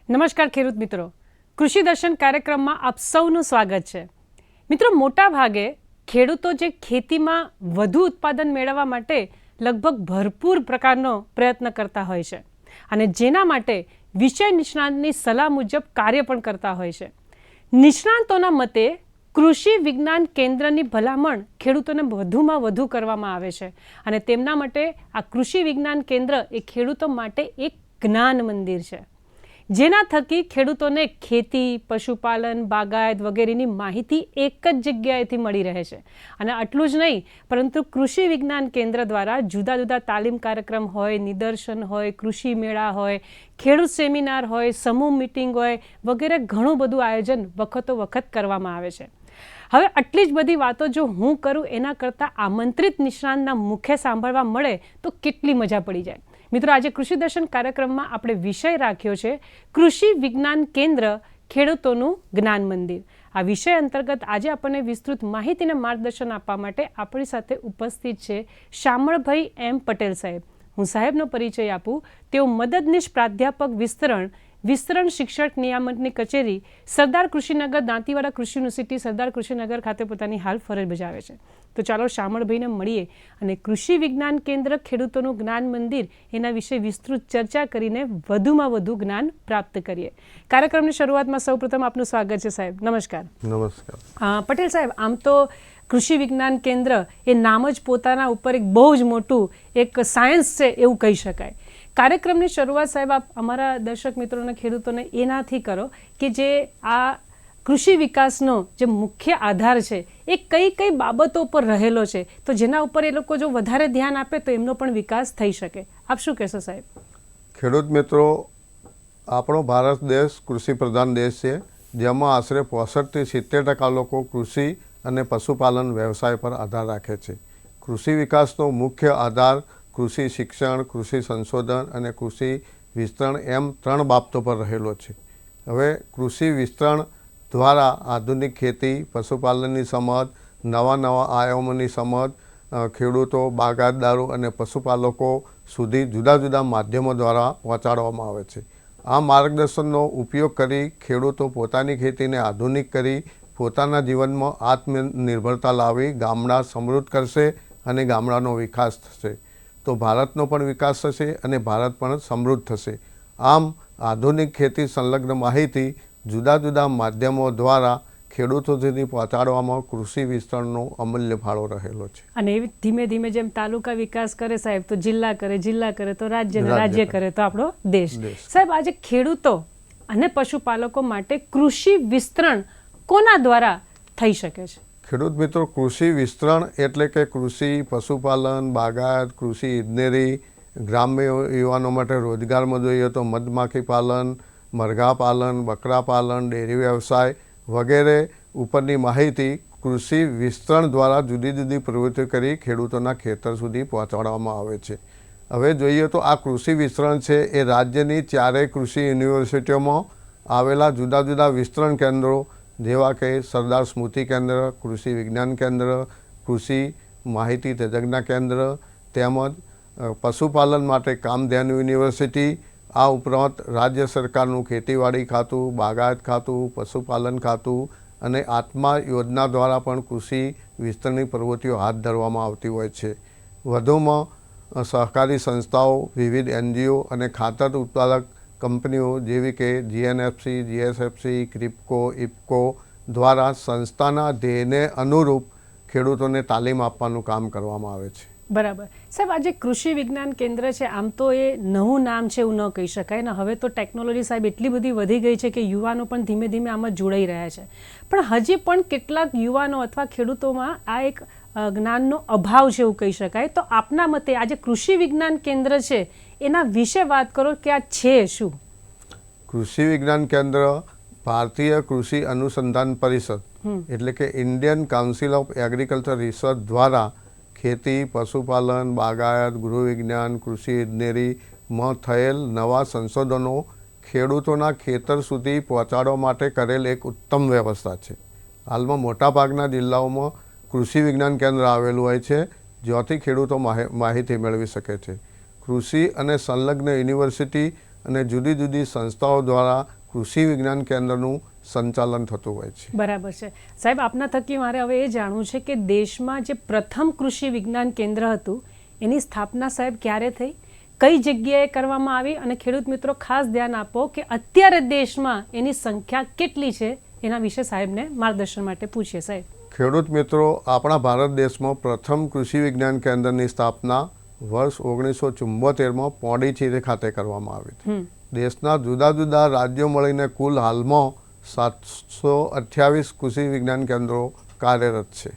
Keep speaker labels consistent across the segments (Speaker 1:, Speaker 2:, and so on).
Speaker 1: નમસ્કાર ખેડૂત મિત્રો, કૃષિ દર્શન કાર્યક્રમમાં આપ સૌનું સ્વાગત છે. મિત્રો, મોટા ભાગે ખેડૂતો જે ખેતીમાં વધુ ઉત્પાદન મેળવવા માટે લગભગ ભરપૂર પ્રકારનો પ્રયત્ન કરતા હોય છે અને જેના માટે વિષય નિષ્ણાતની સલાહ મુજબ કાર્ય પણ કરતા હોય છે. નિષ્ણાતોના મતે કૃષિ વિજ્ઞાન કેન્દ્રની ભલામણ ખેડૂતોને વધુમાં વધુ કરવામાં આવે છે અને તેમના માટે આ કૃષિ વિજ્ઞાન કેન્દ્ર એ ખેડૂતો માટે એક જ્ઞાન મંદિર છે, જેના થકી ખેડૂતોને ખેતી, પશુપાલન, બાગાયત વગેરેની માહિતી એક જ જગ્યાએથી મળી રહે છે. અને આટલું જ નહીં, પરંતુ કૃષિ વિજ્ઞાન કેન્દ્ર દ્વારા જુદા જુદા તાલીમ કાર્યક્રમ હોય, નિદર્શન હોય, કૃષિ મેળા હોય, ખેડૂત સેમિનાર હોય, સમૂહ મિટિંગ હોય વગેરે ઘણું બધું આયોજન વખતો વખત કરવામાં આવે છે. હવે આટલી જ બધી વાતો જો હું કરું એના કરતાં આમંત્રિત નિષ્ણાતના મુખે સાંભળવા મળે તો કેટલી મજા પડી જાય. મિત્રો, આજે કૃષિ દર્શન કાર્યક્રમમાં આપણે વિષય રાખ્યો છે કૃષિ વિજ્ઞાન કેન્દ્ર ખેડૂતોનું જ્ઞાન મંદિર. આ વિષય અંતર્ગત આજે આપણને વિસ્તૃત માહિતી અને માર્ગદર્શન આપવા માટે આપણી સાથે ઉપસ્થિત છે શામળભાઈ એમ પટેલ સાહેબ. હું સાહેબનો પરિચય આપું. તેઓ મદદનીશ પ્રાધ્યાપક વિસ્તરણ શિક્ષક નિયામકની કચેરી સરદાર કૃષિનગર, દાંતીવાડા કૃષિ યુનિવર્સિટી, સરદાર કૃષિનગર ખાતે પોતાની હાલ ફરજ બજાવે છે. તો ચાલો શામળભાઈને મળીએ અને કૃષિ વિજ્ઞાન કેન્દ્ર ખેડૂતોનું જ્ઞાન મંદિર એના વિશે વિસ્તૃત ચર્ચા કરીને વધુમાં વધુ જ્ઞાન પ્રાપ્ત કરીએ. કાર્યક્રમની શરૂઆતમાં સૌપ્રથમ આપનું સ્વાગત છે સાહેબ. નમસ્કાર.
Speaker 2: નમસ્કાર.
Speaker 1: પટેલ સાહેબ, આમ તો કૃષિ વિજ્ઞાન કેન્દ્ર એ નામ જ પોતાના ઉપર એક બહુ જ મોટું એક સાયન્સ છે એવું કહી શકાય. કાર્યક્રમની શરૂઆત સાહેબ આપ અમારા દર્શક મિત્રોને, ખેડૂતોને એનાથી કરો કે જે આ કૃષિ વિકાસનો જે મુખ્ય આધાર છે એ કઈ કઈ બાબતો પર રહેલો છે, તો જેના ઉપર એ લોકો જો વધારે ધ્યાન આપે તો એમનો પણ વિકાસ થઈ શકે. આપ શું કહેશો સાહેબ?
Speaker 2: ખેડૂત મિત્રો, આપણો ભારત દેશ કૃષિ પ્રધાન દેશ છે, જેમાં આશરે 65 થી 70% લોકો કૃષિ અને પશુપાલન વ્યવસાય પર આધાર રાખે છે. કૃષિ વિકાસનો મુખ્ય આધાર કૃષિ શિક્ષણ, કૃષિ સંશોધન અને કૃષિ વિસ્તરણ એમ 3 બાબતો પર રહેલો છે. હવે કૃષિ વિસ્તરણ દ્વારા આધુનિક ખેતી, પશુપાલનની સમજ, નવા આયામોની સમજ ખેડૂતો, બાગાયતદારો અને પશુપાલકો સુધી જુદા જુદા માધ્યમો દ્વારા પહોંચાડવામાં આવે છે. આ માર્ગદર્શનનો ઉપયોગ કરી ખેડૂતો પોતાની ખેતીને આધુનિક કરી પોતાના જીવનમાં આત્મનિર્ભરતા લાવી ગામડા સમૃદ્ધ કરશે અને ગામડાનો વિકાસ થશે. તો ભારતનો પણ વિકાસ થશે અને ભારત પણ સમૃદ્ધ થશે. આમ આધુનિક ખેતી સંલગ્ન માહિતી જુદા જુદા માધ્યમો દ્વારા ખેડૂતો સુધી પહોંચાડવામાં કૃષિ વિસ્તરણનો અમૂલ્ય ફાળો રહેલો છે.
Speaker 1: અને એવી ધીમે ધીમે જેમ તાલુકા વિકાસ કરે સાહેબ તો જિલ્લા કરે તો રાજ્ય કરે તો આપણો દેશ. સાહેબ, આજે ખેડૂતો અને પશુપાલકો માટે કૃષિ વિસ્તરણ કોના દ્વારા થઈ શકે છે?
Speaker 2: ખેડૂત મિત્રો, કૃષિ વિસ્તરણ એટલે કે કૃષિ, પશુપાલન, બાગાયત, કૃષિ ઇજનેરી, ગ્રામ્ય યુવાનો માટે રોજગારમાં જોઈએ તો મધમાખી પાલન, મરઘા પાલન, બકરા પાલન, ડેરી વ્યવસાય વગેરે ઉપરની માહિતી કૃષિ વિસ્તરણ દ્વારા જુદી જુદી પ્રવૃત્તિઓ કરી ખેડૂતોના ખેતર સુધી પહોંચાડવામાં આવે છે. હવે જોઈએ તો આ કૃષિ વિસ્તરણ છે એ રાજ્યની 4 કૃષિ યુનિવર્સિટીઓમાં આવેલા જુદા જુદા વિસ્તરણ કેન્દ્રો જેવા કે સરદાર સ્મૃતિ કેન્દ્ર, કૃષિ વિજ્ઞાન કેન્દ્ર, કૃષિ માહિતી તજજ્ઞ કેન્દ્ર તેમજ પશુપાલન માટે કામધેનુ યુનિવર્સિટી, આ ઉપરાંત રાજ્ય સરકારનું ખેતીવાડી ખાતું, બાગાયત ખાતું, પશુપાલન ખાતું અને આત્મા યોજના દ્વારા પણ કૃષિ વિસ્તરણની પ્રવૃત્તિઓ હાથ ધરવામાં આવતી હોય છે. વધુમાં સહકારી સંસ્થાઓ, વિવિધ NGO અને ખાતર ઉત્પાદક કંપનીઓ જેવી કે GNFC, GSFC, ક્રિપ્કો, ઇફકો દ્વારા સંસ્થાના ધ્યેયને અનુરૂપ ખેડૂતોને તાલીમ આપવાનું કામ કરવામાં આવે છે.
Speaker 1: બરાબર. સાહેબ, આજે કૃષિ વિજ્ઞાન કેન્દ્ર છે, આમ તો એ નવું નામ છે એવું ન કહી શકાય ને. હવે તો ટેકનોલોજી સાહેબ એટલી બધી વધી ગઈ છે કે યુવાનો પણ ધીમે ધીમે આમાં જોડાઈ રહ્યા છે. પણ હજી પણ કેટલાક યુવાનો અથવા ખેડૂતોમાં આ એક જ્ઞાનનો અભાવ છે એવું કહી શકાય. તો આપના મતે આજે કૃષિ વિજ્ઞાન કેન્દ્ર છે એના વિશે વાત કરો કે આ છે શું?
Speaker 2: કૃષિ વિજ્ઞાન કેન્દ્ર ભારતીય કૃષિ અનુસંધાન પરિષદ એટલે કે Indian council of agriculture research દ્વારા ખેતી, પશુપાલન, બાગાયત, ગૃહ વિજ્ઞાન, કૃષિ ઇજનેરીમાં થયેલ નવા સંશોધનો ખેડૂતોના ખેતર સુધી પહોંચાડવા માટે કરેલ એક ઉત્તમ વ્યવસ્થા છે. હાલમાં મોટાભાગના જિલ્લાઓમાં કૃષિ વિજ્ઞાન કેન્દ્ર આવેલું હોય છે, જ્યાંથી ખેડૂતો માહિતી મેળવી શકે છે. કૃષિ અને સંલગ્ન યુનિવર્સિટી અને જુદી જુદી સંસ્થાઓ દ્વારા કૃષિ વિજ્ઞાન કેન્દ્રનું સંચાલન થતું હોય છે.
Speaker 1: બરાબર છે સાહેબ, આપના થકી મારે હવે એ જાણવું છે કે દેશમાં જે પ્રથમ કૃષિ વિજ્ઞાન કેન્દ્ર હતું એની સ્થાપના સાહેબ ક્યારે થઈ, કઈ જગ્યાએ કરવામાં આવી, અને ખેડૂત મિત્રો ખાસ ધ્યાન આપો કે અત્યારે દેશમાં એની સંખ્યા કેટલી છે, એના વિશે સાહેબને માર્ગદર્શન માટે પૂછીએ. સાહેબ,
Speaker 2: ખેડૂત મિત્રો, આપણા ભારત દેશમાં પ્રથમ કૃષિ વિજ્ઞાન કેન્દ્રની સ્થાપના વર્ષ 1974માં પોંડિચેરી ખાતે કરવામાં આવી હતી. દેશના જુદા જુદા રાજ્યો મળીને કુલ હાલમાં 728 કૃષિ વિજ્ઞાન કેન્દ્રો કાર્યરત છે.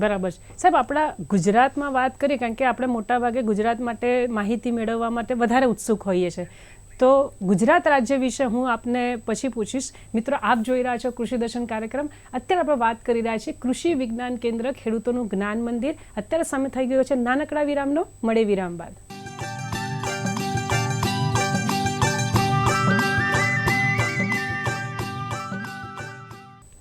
Speaker 1: બરાબર છે સાહેબ. આપણા ગુજરાતમાં વાત કરીએ, કારણ કે આપણે મોટાભાગે ગુજરાત માટે માહિતી મેળવવા માટે વધારે ઉત્સુક હોઈએ છીએ, તો ગુજરાત રાજ્ય વિશે હું આપને પછી પૂછીશ. મિત્રો, આપ જોઈ રહ્યા છો કૃષિ દર્શન કાર્યક્રમ. અત્યારે આપણે વાત કરી રહ્યા છીએ કૃષિ વિજ્ઞાન કેન્દ્ર ખેડૂતોનું જ્ઞાન મંદિર. અત્યારે સમય થઈ ગયો છે નાનકડા વિરામનો. મળે વિરામ બાદ.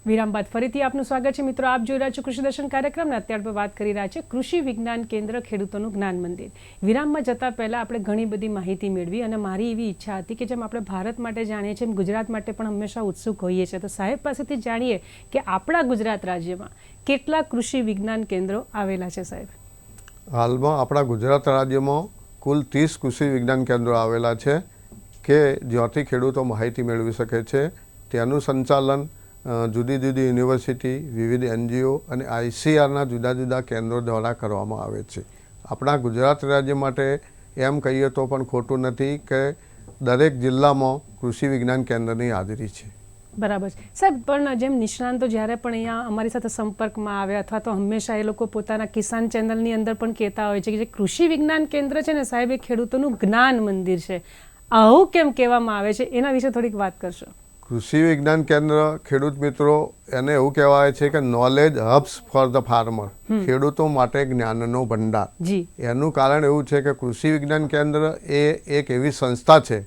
Speaker 1: વિરામ બાદ ફરીથી આપનું સ્વાગત છે. મિત્રો, આપ જોઈ રહ્યા છો કૃષિ દર્શન કાર્યક્રમને. અત્યારે આપણે વાત કરી રહ્યા છીએ કૃષિ વિજ્ઞાન કેન્દ્ર ખેડૂતોનું જ્ઞાન મંદિર. વિરામમાં જતા પહેલા આપણે ઘણી બધી માહિતી મેળવી, અને મારી એવી ઈચ્છા હતી કે જેમ આપણે ભારત માટે જાણીએ છીએ એમ ગુજરાત માટે પણ હંમેશા ઉત્સુક હોઈએ છીએ. તો સાહેબ પાસેથી જાણીએ કે આપણા ગુજરાત રાજ્યમાં કેટલા કૃષિ વિજ્ઞાન કેન્દ્રો આવેલા છે. સાહેબ,
Speaker 2: હાલમાં આપણા ગુજરાત રાજ્યમાં કુલ 30 કૃષિ વિજ્ઞાન કેન્દ્રો આવેલા છે કે જ્યાંથી ખેડૂતો માહિતી મેળવી શકે છે. તેનું સંચાલન જુદી જુદી યુનિવર્સિટી, વિવિધ NGO અને ICRના જુદા જુદા કેન્દ્રો દ્વારા કરવામાં આવે છે. આપણા ગુજરાત રાજ્ય માટે એમ કહીએ તો પણ ખોટું નથી કે દરેક જિલ્લામાં કૃષિ વિજ્ઞાન કેન્દ્રની હાજરી છે.
Speaker 1: બરાબર છે સાહેબ. પણ જેમ નિષ્ણાંતો જ્યારે પણ અહીંયા અમારી સાથે સંપર્કમાં આવે, અથવા તો હંમેશા એ લોકો પોતાના કિસાન ચેનલની અંદર પણ કહેતા હોય છે કે જે કૃષિ વિજ્ઞાન કેન્દ્ર છે ને સાહેબ, એ ખેડૂતોનું જ્ઞાન મંદિર છે. આવું કેમ કહેવામાં આવે છે, એના વિશે થોડીક વાત કરશો.
Speaker 2: કૃષિ વિજ્ઞાન કેન્દ્ર, ખેડૂત મિત્રો, એને એવું કહેવાય છે કે knowledge herbs for the farmer, ખેડૂતો માટે જ્ઞાનનો ભંડાર. એનું કારણ એવું છે કે કૃષિ વિજ્ઞાન કેન્દ્ર એ એક એવી સંસ્થા છે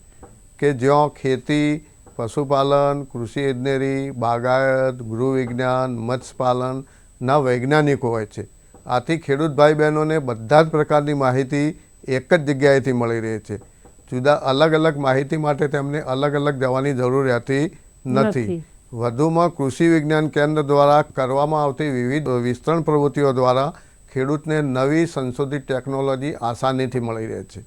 Speaker 2: કે જ્યાં ખેતી, પશુપાલન, કૃષિ ઇજનેરી, બાગાયત, ગૃહ વિજ્ઞાન, મત્સ્યપાલનના વૈજ્ઞાનિકો હોય છે. આથી ખેડૂત ભાઈ બહેનોને બધા જ પ્રકારની માહિતી એક જ જગ્યાએથી મળી રહે છે. જુદા અલગ અલગ માહિતી માટે તેમને અલગ અલગ જવાની જરૂર રહેતી નથી. વધુમાં કૃષિ વિજ્ઞાન કેન્દ્ર દ્વારા કરવામાં આવતી વિવિધ વિસ્તરણ પ્રવૃત્તિઓ દ્વારા ખેડૂતને નવી સંશોધિત ટેકનોલોજી આસાનીથી મળી રહે છે.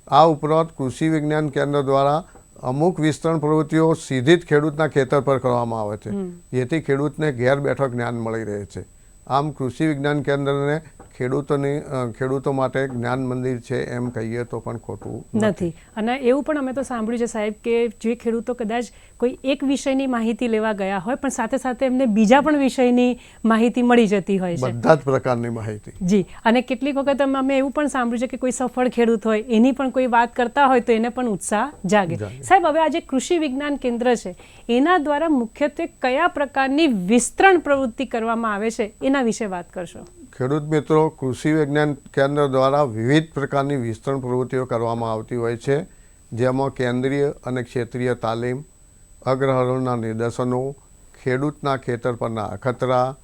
Speaker 2: આ ઉપરાંત કૃષિ વિજ્ઞાન કેન્દ્ર દ્વારા અમુક વિસ્તરણ પ્રવૃત્તિઓ સીધી જ ખેડૂતના ખેતર પર કરવામાં આવે છે, જેથી ખેડૂતને ઘેર બેઠો જ્ઞાન મળી રહે છે. આમ કૃષિ વિજ્ઞાન કેન્દ્રને ખેડૂતો માટે જ્ઞાન મંદિર છે એમ કહીએ તો પણ ખોટું નથી.
Speaker 1: અને એવું પણ અમે તો સાંભળ્યું છે સાહેબ કે જે ખેડૂતો કદાચ કોઈ એક વિષયની માહિતી લેવા ગયા હોય, પણ સાથે સાથે એમને બીજા પણ વિષયની માહિતી મળી જતી હોય છે,
Speaker 2: બધા જ પ્રકારની માહિતી.
Speaker 1: જી. અને કેટલીક વખત અમે એવું પણ સાંભળ્યું છે કે કોઈ સફળ ખેડૂત હોય, એની પણ કોઈ વાત કરતા હોય તો એને પણ ઉત્સાહ જાગે. સાહેબ, હવે આ જે કૃષિ વિજ્ઞાન કેન્દ્ર છે એના દ્વારા મુખ્યત્વે કયા પ્રકારની વિસ્તરણ પ્રવૃત્તિ કરવામાં આવે છે, એના વિશે વાત કરશો.
Speaker 2: ખેડૂત મિત્રો, કૃષિ વિજ્ઞાન કેન્દ્ર દ્વારા વિવિધ પ્રકારની વિસ્તરણ પ્રવૃત્તિઓ કરવામાં આવતી હોય છે, જેમાં કેન્દ્રીય અને ક્ષેત્રીય તાલીમ, અગ્રહરોળના નિદર્શનો, ખેડૂતના ખેતર પરના અખતરા,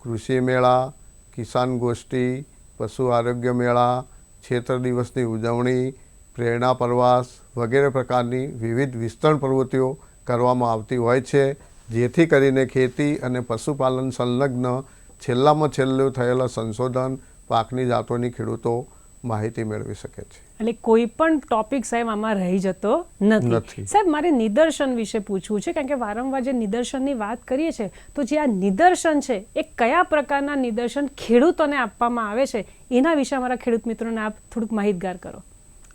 Speaker 2: કૃષિ મેળા, કિસાન ગોષ્ઠી, પશુ આરોગ્ય મેળા, ક્ષેત્ર દિવસની ઉજવણી, પ્રેરણા પ્રવાસ વગેરે પ્રકારની વિવિધ વિસ્તરણ પ્રવૃત્તિઓ કરવામાં આવતી હોય છે, જેથી કરીને ખેતી અને પશુપાલન સંલગ્ન છેલ્લામાં છેલ્લું થયેલા સંશોધન, પાકની જાતોની ખેડૂતો માહિતી મેળવી શકે છે.
Speaker 1: એટલે કોઈ પણ ટોપિક સાહેબ આમાં રહી જતો નથી. સાહેબ, મારે નિદર્શન વિશે પૂછવું છે, કારણ કે વારંવાર જે નિદર્શનની વાત કરીએ છીએ, તો જે આ નિદર્શન છે એ કયા પ્રકારના નિદર્શન ખેડૂતોને આપવામાં આવે છે, એના વિશે અમારા ખેડૂત મિત્રોને આપ થોડુંક માહિતગાર કરો.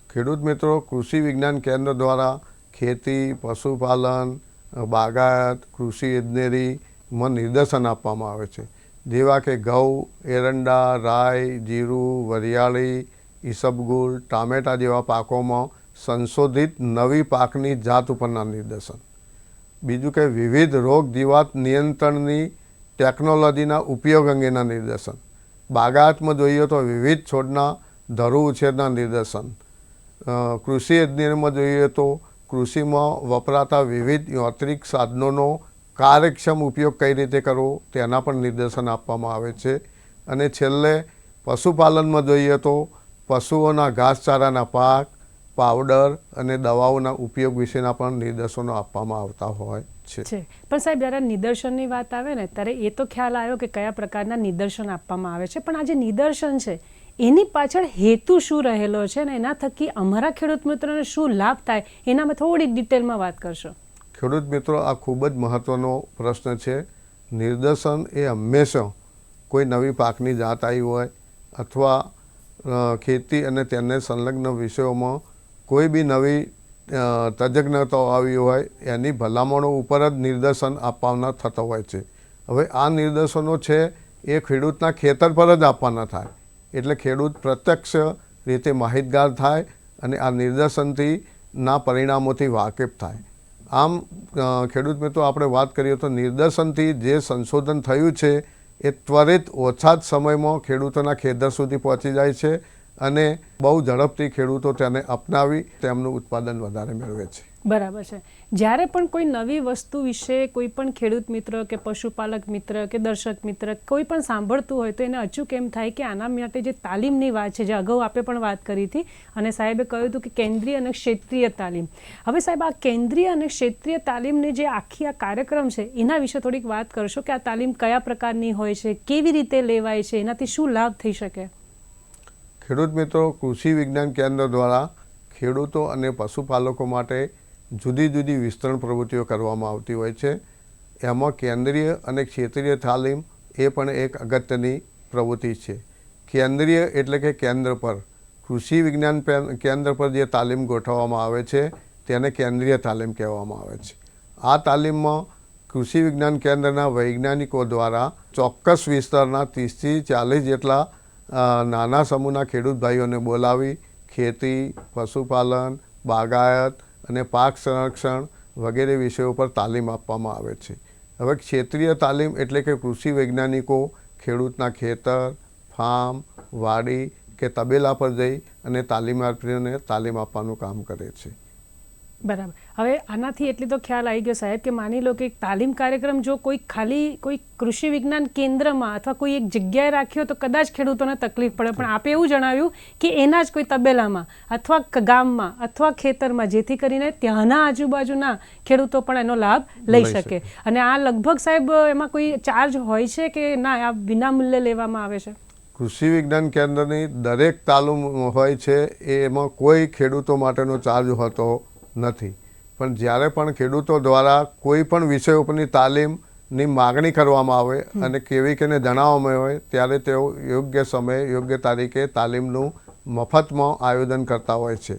Speaker 2: ખેડૂત મિત્રો, કૃષિ વિજ્ઞાન કેન્દ્ર દ્વારા ખેતી, પશુપાલન, બાગાયત, કૃષિ ઇજનેરીમાં નિદર્શન આપવામાં આવે છે, જેવા કે ઘઉં, એરંડા, રાઈ, જીરું, વરિયાળી, ઈસબગુલ, ટામેટા જેવા પાકોમાં સંશોધિત નવી પાકની જાત ઉપરના નિદર્શન. બીજું કે વિવિધ રોગ જીવાત નિયંત્રણની ટેકનોલોજીના ઉપયોગ અંગેના નિદર્શન. બાગાયતમાં જોઈએ તો વિવિધ છોડના ધરુ ઉછેરના નિદર્શન. કૃષિ ઇજનેરીમાં જોઈએ તો કૃષિમાં વપરાતા વિવિધ યાંત્રિક સાધનોનો કાર્યક્ષમ ઉપયોગ કઈ રીતે કરવો તેના પણ નિર્દેશન આપવામાં આવે છે. અને છેલ્લે પશુપાલનમાં જોઈએ તો પશુઓના ઘાસચારાના પાક, પાવડર અને દવાઓના ઉપયોગ વિશેના પણ નિર્દેશનો આપવામાં આવતા હોય છે.
Speaker 1: પણ સાહેબ જ્યારે નિદર્શનની વાત આવે ને ત્યારે એ તો ખ્યાલ આવ્યો કે કયા પ્રકારના નિદર્શન આપવામાં આવે છે, પણ આ જે નિદર્શન છે એની પાછળ હેતુ શું રહેલો છે ને એના થકી અમારા ખેડૂત મિત્રોને શું લાભ થાય એનામાં થોડીક ડિટેલમાં વાત કરશો.
Speaker 2: ખેડૂત મિત્રો, આ ખૂબ જ મહત્ત્વનો પ્રશ્ન છે. નિદર્શન એ હંમેશા કોઈ નવી પાકની જાત આવી હોય અથવા ખેતી અને તેને સંલગ્ન વિષયોમાં કોઈ બી નવી તજજ્ઞતાઓ આવી હોય એની ભલામણો ઉપર જ નિદર્શન આપવાના થતા હોય છે. હવે આ નિદર્શનો છે એ ખેડૂતના ખેતર પર જ આપવાના થાય એટલે ખેડૂત પ્રત્યક્ષ રીતે માહિતગાર થાય અને આ નિદર્શનથી ના પરિણામોથી વાકેફ થાય. આમ ખેડૂત મિત્રો, આપણે વાત કરીએ તો નિદર્શનથી જે સંશોધન થયું છે એ ત્વરિત ઓછા જ સમયમાં ખેડૂતોના ખેતર સુધી પહોંચી જાય છે અને બહુ ઝડપથી ખેડૂતો તેને અપનાવી તેમનું ઉત્પાદન વધારે મેળવે છે.
Speaker 1: બરાબર છે. જ્યારે પણ કોઈ નવી વસ્તુ વિશે કોઈ પણ ખેડૂત મિત્ર કે પશુપાલક મિત્ર કે દર્શક મિત્ર કોઈ પણ સાંભળતું હોય તો એને અચૂક એમ થાય કે આના માટે જે તાલીમની વાત છે, જે અગાઉ આપણે પણ વાત કરી હતી અને સાહેબે કહ્યું હતું કે કેન્દ્રીય અને ક્ષેત્રીય તાલીમ. હવે સાહેબ, આ કેન્દ્રીય અને ક્ષેત્રીય તાલીમની જે આખી આ કાર્યક્રમ છે એના વિશે થોડીક વાત કરશો કે આ તાલીમ કયા પ્રકારની હોય છે, કેવી રીતે લેવાય છે, એનાથી શું લાભ થઈ શકે?
Speaker 2: ખેડૂત મિત્રો, કૃષિ વિજ્ઞાન કેન્દ્ર દ્વારા ખેડૂતો અને પશુપાલકો માટે જુદી જુદી વિસ્તરણ પ્રવૃત્તિઓ કરવામાં આવતી હોય છે. એમાં કેન્દ્રીય અને ક્ષેત્રીય તાલીમ એ પણ એક અગત્યની પ્રવૃત્તિ છે. કેન્દ્રીય એટલે કે કેન્દ્ર પર, કૃષિ વિજ્ઞાન કેન્દ્ર પર જે તાલીમ ગોઠવવામાં આવે છે તેને કેન્દ્રીય તાલીમ કહેવામાં આવે છે. આ તાલીમમાં કૃષિ વિજ્ઞાન કેન્દ્રના વૈજ્ઞાનિકો દ્વારા ચોક્કસ વિસ્તારના 30થી 40 જેટલા નાના સમૂહના ખેડૂત ભાઈઓને બોલાવી ખેતી, પશુપાલન, બાગાયત અને પાક સંરક્ષણ વગેરે વિષયો પર તાલીમ આપવામાં આવે છે. હવે ક્ષેત્રીય તાલીમ એટલે કે કૃષિ વૈજ્ઞાનિકો ખેડૂતના ખેતર, ફાર્મ, વાડી કે તબેલા પર જઈ અને તાલીમાર્થીઓને તાલીમ આપવાનું કામ કરે છે.
Speaker 1: બરાબર. હવે આનાથી એટલી તો ખ્યાલ આવી ગયો સાહેબ કે માની લો કે એક તાલીમ કાર્યક્રમ જો કોઈ કૃષિ વિજ્ઞાન કેન્દ્રમાં અથવા કોઈ એક જગ્યાએ રાખ્યો તો કદાચ ખેડૂતોને તકલીફ પડે, પણ આપે એવું જણાવ્યું કે એના જ કોઈ તબેલામાં અથવા ગામમાં અથવા ખેતરમાં, જેથી કરીને ત્યાંના આજુબાજુના ખેડૂતો પણ એનો લાભ લઈ શકે. અને આ લગભગ સાહેબ એમાં કોઈ ચાર્જ હોય છે કે ના, આ વિનામૂલ્યે લેવામાં આવે છે?
Speaker 2: કૃષિ વિજ્ઞાન કેન્દ્રની દરેક તાલીમ હોય છે એમાં કોઈ ખેડૂતો માટેનો ચાર્જ હોતો નથી. પણ જ્યારે પણ ખેડૂતો દ્વારા કોઈ પણ વિષય ઉપરની તાલીમની માગણી કરવામાં આવે અને કેવી કેને જણાવવામાં આવે ત્યારે તેઓ યોગ્ય સમયે યોગ્ય તારીખે તાલીમનું મફતમાં આયોજન કરતા હોય છે.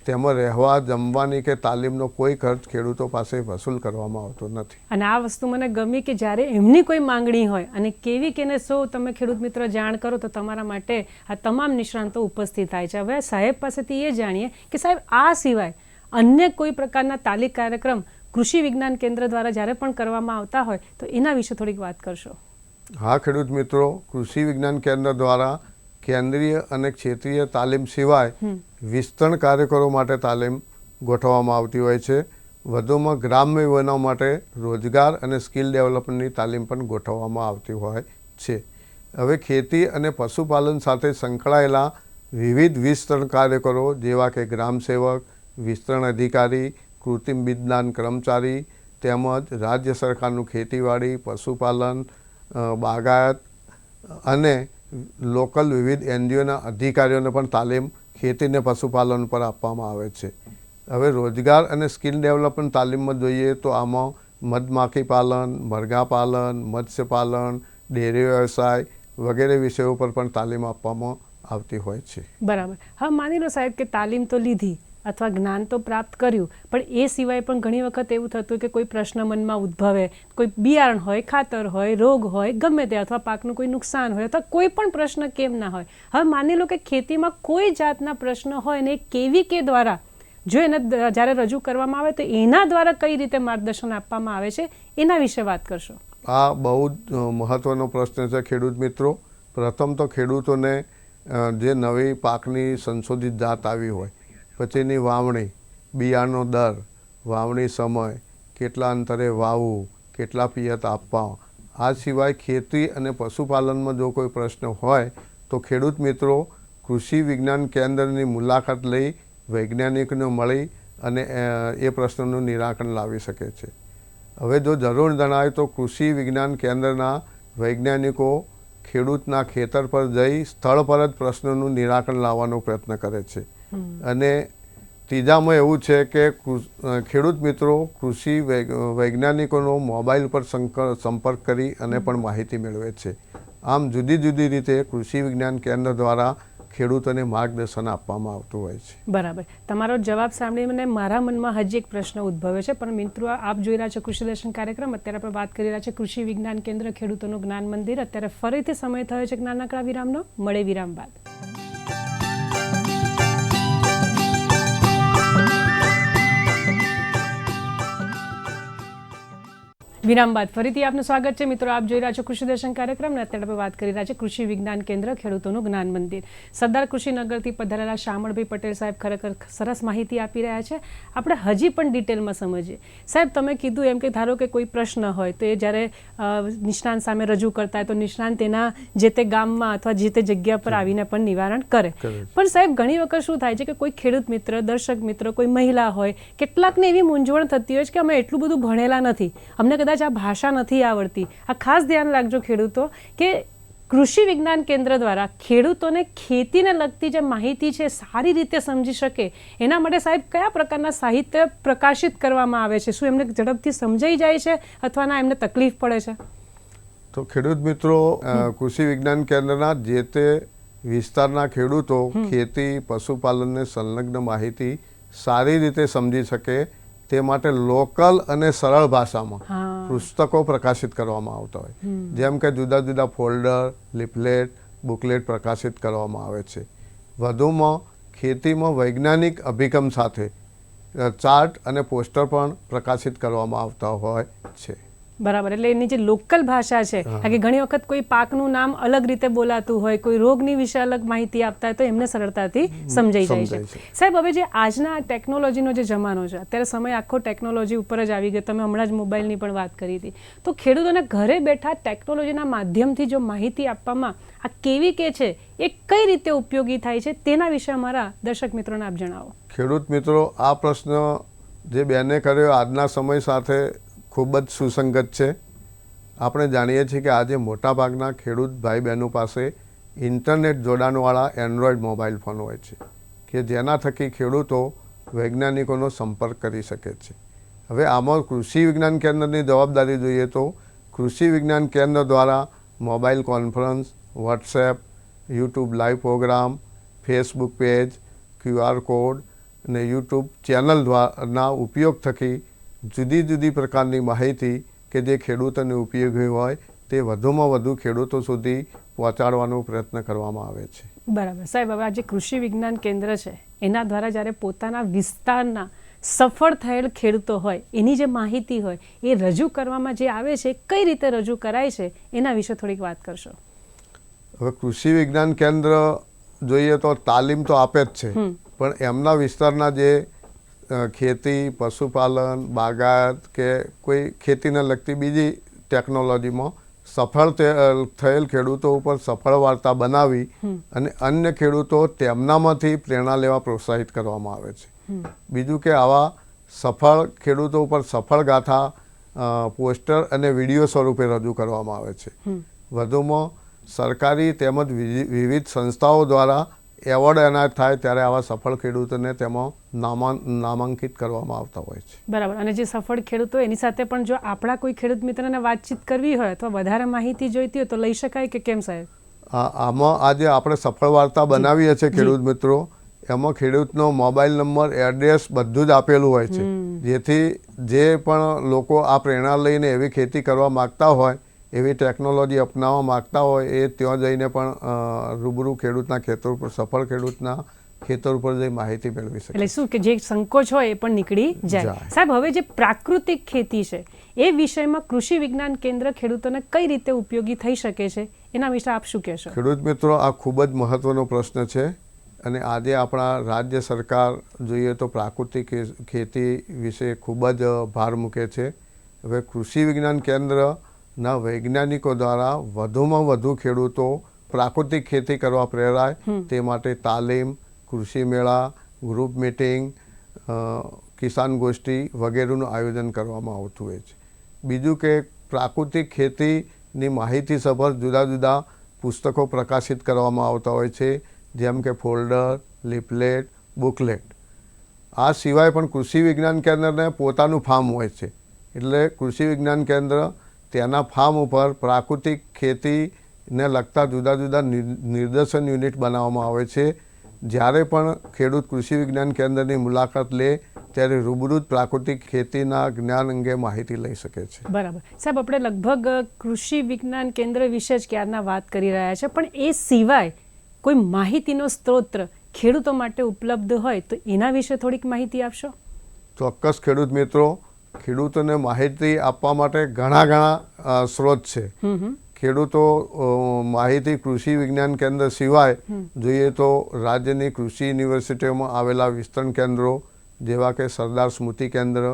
Speaker 2: તેમાં રહેવા, જમવાની કે તાલીમનો કોઈ ખર્ચ ખેડૂતો પાસે વસૂલ કરવામાં આવતો નથી.
Speaker 1: અને આ વસ્તુ મને ગમી કે જ્યારે એમની કોઈ માંગણી હોય અને કેવી કેને સો તમે ખેડૂત મિત્ર જાણ કરો તો તમારા માટે આ તમામ નિષ્ણાંતો ઉપસ્થિત થાય છે. હવે સાહેબ પાસેથી એ જાણીએ કે સાહેબ આ સિવાય અન્ય કોઈ પ્રકારના તાલીમ કાર્યક્રમ કૃષિ વિજ્ઞાન કેન્દ્ર દ્વારા જ્યારે પણ કરવામાં આવતા હોય તો એના વિશે થોડીક વાત કરશો.
Speaker 2: હા ખેડૂત મિત્રો, કૃષિ વિજ્ઞાન કેન્દ્ર દ્વારા કેન્દ્રીય અને ક્ષેત્રીય તાલીમ સિવાય વિસ્તરણ કાર્યકરો માટે તાલીમ ગોઠવવામાં આવતી હોય છે. વધુમાં ગ્રામ્ય યુવાનો માટે રોજગાર અને સ્કિલ ડેવલપમેન્ટની તાલીમ પણ ગોઠવવામાં આવતી હોય છે. હવે ખેતી અને પશુપાલન સાથે સંકળાયેલા વિવિધ વિસ્તરણ કાર્યકરો જેવા કે ગ્રામ સેવક, વિસ્તરણ અધિકારી, કૃત્રિમ બીજદાન કર્મચારી તેમજ રાજ્ય સરકારનું ખેતીવાડી, પશુપાલન, બાગાયત અને લોકલ વિવિધ NGOના અધિકારીઓને પણ તાલીમ ખેતી અને પશુપાલન પર આપવામાં આવે છે. હવે રોજગાર અને સ્કિલ ડેવલપમેન્ટ તાલીમમાં જોઈએ તો આમાં મધમાખી પાલન, મરઘા પાલન, મત્સ્યપાલન, ડેરી વ્યવસાય વગેરે વિષયો પર પણ તાલીમ આપવામાં આવતી હોય છે.
Speaker 1: બરાબર. હા, માની લો સાહેબ કે તાલીમ તો લીધી અથવા જ્ઞાન તો પ્રાપ્ત કર્યું, પણ એ સિવાય પણ ઘણી વખત એવું થતું કે કોઈ પ્રશ્ન મનમાં ઉદ્ભવે, કોઈ બિયારણ હોય, ખાતર હોય, રોગ હોય, ગમે તે, અથવા પાકનું કોઈ નુકસાન હોય અથવા કોઈ પણ પ્રશ્ન કેમ ના હોય. હવે માની લો કે ખેતીમાં કોઈ જાતના પ્રશ્ન હોય ને KVK દ્વારા જો એને જ્યારે રજૂ કરવામાં આવે તો એના દ્વારા કઈ રીતે માર્ગદર્શન આપવામાં આવે છે એના વિશે વાત કરશો.
Speaker 2: આ બહુ જ મહત્ત્વનો પ્રશ્ન છે ખેડૂત મિત્રો. પ્રથમ તો ખેડૂતોને જે નવી પાકની સંશોધિત જાત આવી હોય પછીની વાવણી, બિયારણનો દર, વાવણી સમય, કેટલા અંતરે વાવવું, કેટલા પિયત આપવા, આ સિવાય ખેતી અને પશુપાલનમાં જો કોઈ પ્રશ્ન હોય તો ખેડૂત મિત્રો કૃષિ વિજ્ઞાન કેન્દ્રની મુલાકાત લઈ વૈજ્ઞાનિકને મળી અને એ પ્રશ્નનું નિરાકરણ લાવી શકે છે. હવે જો જરૂર જણાય તો કૃષિ વિજ્ઞાન કેન્દ્રના વૈજ્ઞાનિકો ખેડૂતના ખેતર પર જઈ સ્થળ પર જ પ્રશ્નનું નિરાકરણ લાવવાનો પ્રયત્ન કરે છે. અને ત્રીજામાં એવું છે કે ખેડૂત મિત્રો કૃષિ વૈજ્ઞાનિકોનો મોબાઈલ પર સંપર્ક કરી અને પણ માહિતી મેળવે છે. આમ જુદી જુદી રીતે કૃષિ વિજ્ઞાન કેન્દ્ર દ્વારા ખેડૂતોને માર્ગદર્શન આપવામાં આવતું હોય છે.
Speaker 1: બરાબર. તમારો જવાબ સાંભળીને મારા મનમાં હજી એક પ્રશ્ન ઉદ્ભવે છે, પણ મિત્રો આપ જોઈ રહ્યા છો કૃષિ દર્શન કાર્યક્રમ. અત્યારે આપણે વાત કરી રહ્યા છે કૃષિ વિજ્ઞાન કેન્દ્ર ખેડૂતોનું જ્ઞાન મંદિર. અત્યારે ફરીથી સમય થયો છે નાનકડા વિરામનો. મળે વિરામ બાદ. વિરામ બાદ ફરીથી આપનું સ્વાગત છે મિત્રો. આપ જોઈ રહ્યા છો કૃષિ દર્શન કાર્યક્રમ ને અત્યારે આપણે વાત કરી રહ્યા છે કૃષિ વિજ્ઞાન કેન્દ્ર ખેડૂતોનું જ્ઞાન મંદિર. સરદાર કૃષિનગરથી પધારેલા શામળભાઈ પટેલ સાહેબ ખરેખર સરસ માહિતી આપી રહ્યા છે. આપણે હજી પણ ડિટેલમાં સમજીએ. સાહેબ, તમે કીધું એમ કે ધારો કે કોઈ પ્રશ્ન હોય તો એ જ્યારે નિષ્ણાંત સામે રજૂ કરતા હોય તો નિષ્ણાંત તેના જે તે ગામમાં અથવા જે તે જગ્યા પર આવીને પણ નિવારણ કરે. પણ સાહેબ, ઘણી વખત શું થાય છે કે કોઈ ખેડૂત મિત્ર, દર્શક મિત્રો, કોઈ મહિલા હોય, કેટલાકને એવી મૂંઝવણ થતી હોય છે કે અમે એટલું બધું ભણેલા નથી, અમને કદાચ આ ભાષા નથી આવડતી. આ ખાસ ધ્યાન રાખજો ખેડૂતો કે કૃષિ વિજ્ઞાન કેન્દ્ર દ્વારા ખેડૂતોને ખેતીને લગતી જે માહિતી છે સારી રીતે સમજી શકે એના માટે સાહેબ કયા પ્રકારના સાહિત્ય પ્રકાશિત કરવામાં આવે છે? શું એમને ઝડપથી સમજાઈ જાય છે અથવા ના એમને તકલીફ પડે છે?
Speaker 2: તો ખેડૂત મિત્રો, કૃષિ વિજ્ઞાન કેન્દ્રના જે તે વિસ્તારના ખેડૂતો ખેતી પશુપાલનને સંલગ્ન માહિતી સારી રીતે સમજી શકે તે માટે લોકલ અને સરળ ભાષામાં પુસ્તકો પ્રકાશિત કરવામાં આવતા હોય. જેમ કે જુદા જુદા ફોલ્ડર, લિફલેટ, બુકલેટ પ્રકાશિત કરવામાં આવે છે. વધુમાં ખેતીમાં વૈજ્ઞાનિક અભિગમ સાથે ચાર્ટ અને પોસ્ટર પણ પ્રકાશિત કરવામાં આવતા હોય છે.
Speaker 1: બરાબર. એટલે એની જે લોકલ ભાષા છે, કારણ કે ઘણી વખત કોઈ પાકનું નામ અલગ રીતે બોલાતું હોય, કોઈ રોગની વિશે અલગ માહિતી આપતા હોય તો એમને સરળતાથી સમજાઈ જાય છે. સાહેબ, હવે જે આજના ટેકનોલોજીનો જે જમાનો છે, અત્યારે સમય આખો ટેકનોલોજી ઉપર જ આવી ગયો. તમે હમણાં જ મોબાઈલની પણ વાત કરી હતી. તો ખેડૂતોને ઘરે બેઠા ટેકનોલોજીના માધ્યમથી જો માહિતી આપવામાં આ કેવી કે છે એ કઈ રીતે ઉપયોગી થાય છે તેના વિશે અમારા દર્શક મિત્રોને આપ જણાવો.
Speaker 2: ખેડૂત મિત્રો, આ પ્રશ્ન જે બેને કર્યો આજના સમય સાથે ખૂબ જ સુસંગત છે. આપણે જાણીએ છીએ કે આજે મોટાભાગના ખેડૂત ભાઈ બહેનો પાસે ઇન્ટરનેટ જોડાણવાળા એન્ડ્રોઈડ મોબાઈલ ફોન હોય છે કે જેના થકી ખેડૂતો વૈજ્ઞાનિકોનો સંપર્ક કરી શકે છે. હવે આમાં કૃષિ વિજ્ઞાન કેન્દ્રની જવાબદારી જોઈએ તો કૃષિ વિજ્ઞાન કેન્દ્ર દ્વારા mobile conference, WhatsApp, YouTube live program, Facebook page, QR code અને યુટ્યુબ ચેનલ દ્વારાના ઉપયોગ થકી જુદી જુદી પ્રકારની માહિતી કે જે ખેડૂતોને ઉપયોગી હોય તે વધુમાં વધુ ખેડૂતો સુધી પહોંચાડવાનો પ્રયત્ન કરવામાં આવે છે.
Speaker 1: બરાબર. સાહેબ, હવે આ જે કૃષિ વિજ્ઞાન કેન્દ્ર છે એના દ્વારા જ્યારે પોતાના વિસ્તારના સફળ થયેલ ખેડૂતો હોય એની જે માહિતી હોય એ રજૂ કરવામાં જે આવે છે, કઈ રીતે રજૂ કરાય છે એના વિશે થોડીક વાત કરશો.
Speaker 2: હવે કૃષિ વિજ્ઞાન કેન્દ્ર જોઈએ તો તાલીમ તો આપે જ છે, પણ એમના વિસ્તારના જે ખેતી, પશુપાલન, બાગાયત કે કોઈ ખેતીને લગતી બીજી ટેકનોલોજીમાં સફળ થયેલ ખેડૂતો ઉપર સફળ વાર્તા બનાવી અને અન્ય ખેડૂતો તેમનામાંથી પ્રેરણા લેવા પ્રોત્સાહિત કરવામાં આવે છે. બીજું કે આવા સફળ ખેડૂતો ઉપર સફળ ગાથા પોસ્ટર અને વિડીયો સ્વરૂપે રજૂ કરવામાં આવે છે. વધુમાં સરકારી તેમજ વિવિધ સંસ્થાઓ દ્વારા એવોર્ડ એનાયત થાય ત્યારે આવા સફળ ખેડૂતોને તેમાં નામાંકિત કરવામાં આવતા હોય છે.
Speaker 1: બરાબર. અને જે સફળ ખેડૂતો એની સાથે પણ જો આપણા કોઈ ખેડૂત મિત્રને વાતચીત કરવી હોય અથવા વધારે માહિતી જોઈતી હોય તો લઈ શકાય કે કેમ સાહેબ?
Speaker 2: આમાં આજે આપણે સફળ વાર્તા બનાવીએ છીએ ખેડૂત મિત્રો, એમાં ખેડૂતનો મોબાઈલ નંબર, એડ્રેસ બધું જ આપેલું હોય છે, જેથી જે પણ લોકો આ પ્રેરણા લઈને એવી ખેતી કરવા માગતા હોય, એવી ટેકનોલોજી અપનાવવા માગતા હોય એ ત્યાં જઈને પણ રૂબરૂ ખેડૂતના ખેતર ઉપર, સફળ ખેડૂતના ખેતર ઉપર જઈ માહિતી મેળવી શકે.
Speaker 1: એટલે શું કે જે સંકોચ હોય એ પણ નીકળી જાય. સાહેબ, હવે જે પ્રાકૃતિક ખેતી છે એ વિષયમાં કૃષિ વિજ્ઞાન કેન્દ્ર ખેડૂતોને કઈ રીતે ઉપયોગી થઈ શકે છે એના વિશે આપ શું કહેશો?
Speaker 2: ખેડૂત મિત્રો, આ ખૂબ જ મહત્વનો પ્રશ્ન છે અને આજે આપણા રાજ્ય સરકાર જોઈએ તો પ્રાકૃતિક ખેતી વિશે ખૂબ જ ભાર મૂકે છે. હવે કૃષિ વિજ્ઞાન કેન્દ્રના વૈજ્ઞાનિકો દ્વારા વધુમાં વધુ ખેડૂતો પ્રાકૃતિક ખેતી કરવા પ્રેરાય તે માટે તાલીમ, કૃષિ મેળા ગ્રુપ મિટિંગ, કિસાન ગોષ્ઠી વગેરેનું આયોજન કરવામાં આવતું હોય છે. બીજું કે પ્રાકૃતિક ખેતીની માહિતીસભર જુદા જુદા પુસ્તકો પ્રકાશિત કરવામાં આવતા હોય છે, જેમ કે ફોલ્ડર, લીફલેટ, બુકલેટ. આ સિવાય પણ કૃષિ વિજ્ઞાન કેન્દ્રને પોતાનું ફાર્મ હોય છે, એટલે કૃષિ વિજ્ઞાન કેન્દ્ર તેના ફાર્મ ઉપર પ્રાકૃતિક ખેતીને લગતા જુદા જુદા નિદર્શન યુનિટ બનાવવામાં આવે છે. જ્યારે પણ ખેડૂત કૃષિ વિજ્ઞાન કેન્દ્રની મુલાકાત લે ત્યારે રૂબરૂ જ પ્રાકૃતિક ખેતીના જ્ઞાન અંગે માહિતી લઈ શકે છે.
Speaker 1: બરાબર સાહેબ, આપણે લગભગ કૃષિ વિજ્ઞાન કેન્દ્ર વિશે જ ક્યારના વાત કરી રહ્યા છે, પણ એ સિવાય કોઈ માહિતીનો સ્ત્રોત ખેડૂતો માટે ઉપલબ્ધ હોય તો એના વિશે થોડીક માહિતી આપશો?
Speaker 2: ચોક્કસ ખેડૂત મિત્રો, ખેડૂતોને માહિતી આપવા માટે ઘણા સ્ત્રોત છે. ખેડૂતો માહિતી કૃષિ વિજ્ઞાન કેન્દ્ર સિવાય જોઈએ તો રાજ્યની કૃષિ યુનિવર્સિટીઓમાં આવેલા વિસ્તરણ કેન્દ્રો જેવા કે સરદાર સ્મૃતિ કેન્દ્ર,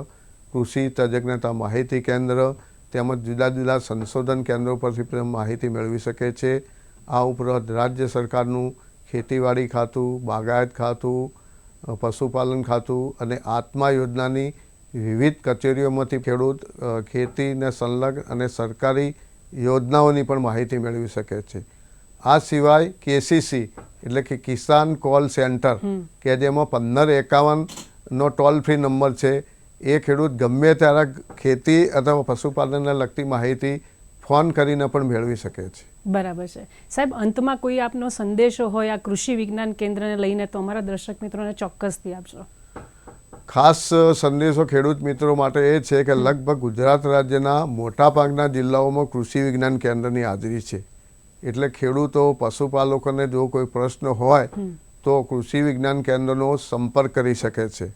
Speaker 2: કૃષિ તજજ્ઞતા માહિતી કેન્દ્ર તેમજ જુદા જુદા સંશોધન કેન્દ્રો પરથી પણ માહિતી મેળવી શકે છે. આ ઉપરાંત રાજ્ય સરકારનું ખેતીવાડી ખાતું, બાગાયત ખાતું, પશુપાલન ખાતું અને આત્મા યોજનાની વિવિધ કચેરીઓમાંથી ખેડૂત ખેતીને સંલગ્ન અને સરકારી યોજનાઓની પણ માહિતી મેળવી શકે છે. આ સિવાય KCC એટલે કે કિસાન કોલ સેન્ટર કે જેમાં 1551નો ટોલ ફ્રી નંબર છે, એ ખેડૂત ગમે ત્યારે ખેતી અથવા પશુપાલનને લગતી માહિતી ફોન કરીને પણ મેળવી શકે છે.
Speaker 1: બરાબર છે સાહેબ, અંતમાં કોઈ આપનો સંદેશો હોય આ કૃષિ વિજ્ઞાન કેન્દ્રને લઈને તો અમારા દર્શક મિત્રોને ચોક્કસથી આપશો.
Speaker 2: ખાસ સંદેશો ખેડૂત મિત્રો માટે એ છે કે લગભગ ગુજરાત રાજ્યના મોટાભાગના જિલ્લાઓમાં કૃષિ વિજ્ઞાન કેન્દ્રની હાજરી છે, એટલે ખેડૂતો પશુપાલકોને જો કોઈ પ્રશ્ન હોય તો કૃષિ વિજ્ઞાન કેન્દ્રનો સંપર્ક કરી શકે છે,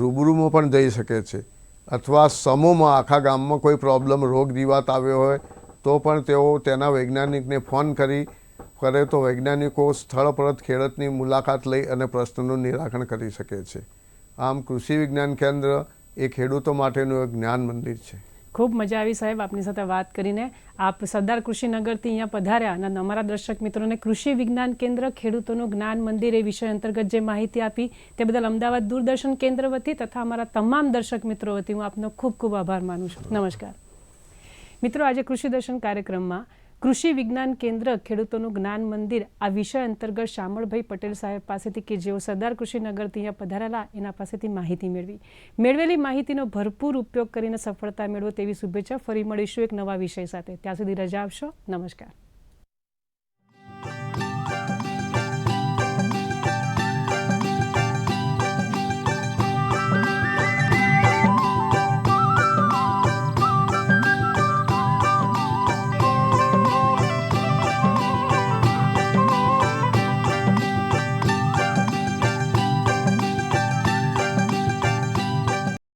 Speaker 2: રૂબરૂમાં પણ જઈ શકે છે, અથવા સમૂહમાં આખા ગામમાં કોઈ પ્રોબ્લેમ રોગ જીવાત આવ્યો હોય તો પણ તેઓ તેના વૈજ્ઞાનિકને ફોન કરે તો વૈજ્ઞાનિકો સ્થળ પર જ ખેડૂતની મુલાકાત લઈ અને પ્રશ્નનું નિરાકરણ કરી શકે છે. આમ કૃષિ વિજ્ઞાન કેન્દ્ર એ ખેડૂતો માટેનું એક જ્ઞાન મંદિર છે.
Speaker 1: ખૂબ મજા આવી સાહેબ આપની સાથે વાત કરીને. આપ સરદાર કૃષિનગરથી અહીંયા પધાર્યા અને અમારા દર્શક મિત્રોને કૃષિ વિજ્ઞાન કેન્દ્ર ખેડૂતોનું જ્ઞાન મંદિર એ વિષય અંતર્ગત જે માહિતી આપી તે બદલ અમદાવાદ દૂરદર્શન કેન્દ્ર વતી તથા અમારા તમામ દર્શક મિત્રો વતી હું આપનો ખૂબ ખૂબ આભાર માનું છું. નમસ્કાર મિત્રો, આજે કૃષિ દર્શન કાર્યક્રમમાં કૃષિ વિજ્ઞાન કેન્દ્ર ખેડૂતોનું જ્ઞાન મંદિર આ વિષય અંતર્ગત શામળભાઈ પટેલ સાહેબ પાસેથી કે જેઓ સરદાર કૃષિનગરથી અહીંયા પધારેલા એના પાસેથી માહિતી મેળવેલી માહિતીનો ભરપૂર ઉપયોગ કરીને સફળતા મેળવો તેવી શુભેચ્છા. ફરી મળીશું એક નવા વિષય સાથે. ત્યાં સુધી રજા આપશો. નમસ્કાર.